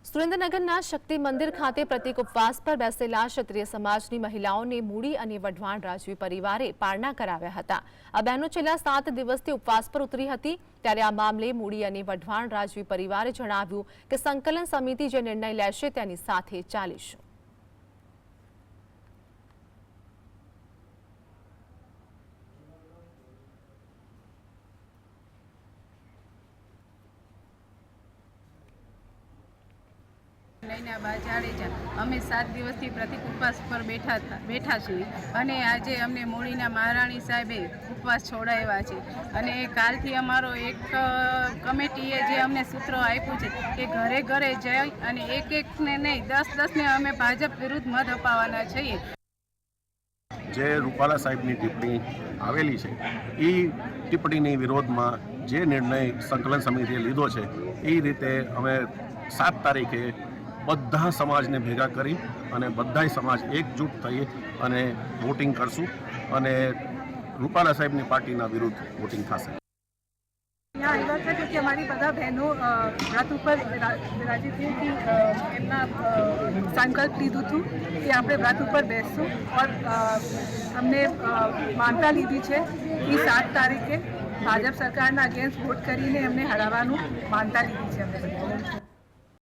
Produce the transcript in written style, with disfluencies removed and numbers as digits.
સુરેન્દ્રનગરના શક્તિ મંદિર ખાતે પ્રતિક ઉપવાસ પર બેસેલા ક્ષત્રિય સમાજની મહિલાઓને મૂડી અને વઢવાણ રાજવી પરિવારે પારણા કરાવ્યા હતા। આ બહેનો છેલ્લા 7 દિવસથી ઉપવાસ પર ઉતરી હતી, ત્યારે આ મામલે મૂડી અને વઢવાણ રાજવી પરિવારે જણાવ્યું કે સંકલન સમિતિ જે નિર્ણય લેશે તેની સાથે ચાલીશું। અમે 7 દિવસથી પ્રતિક ઉપવાસ પર બેઠા છીએ અને આજે અમને મૂડીના મહારાણી સાહેબે ઉપવાસ છોડાવ્યા છે અને કાલથી અમારો એક કમિટીએ જે અમને સૂત્રો આપ્યું છે કે ઘરે ઘરે જઈ અને એકને નહીં 10-10 ને અમે ભાજપ વિરુદ્ધ મત અપાવવાના છીએ। જે રૂપાલા સાહેબની ટિપ્પણી આવેલી છે એ ટિપ્પણીની વિરોધમાં જે નિર્ણય સંકલન સમિતિએ લીધો છે એ રીતે અમે 7 તારીખે બધા સમાજને ભેગા કરી અને બધાય સમાજ એકજૂટ થઈ અને વોટિંગ કરશું અને રૂપાલા સાહેબની પાર્ટીના વિરુદ્ધ વોટિંગ થશે। यहाँ આવ્યા था क्योंकि हमारी બધા બહેનો રાત ઉપર રાજી थी कि એમના સંકલ્પ લીધું હતું કે આપણે રાત ઉપર બેસશું और हमने માનતા લીધી છે કે 7 તારીખે ભાજપ સરકારના અગેન્સ્ટ વોટ કરીને એમને હરાવવાનું માનતા લીધી છે।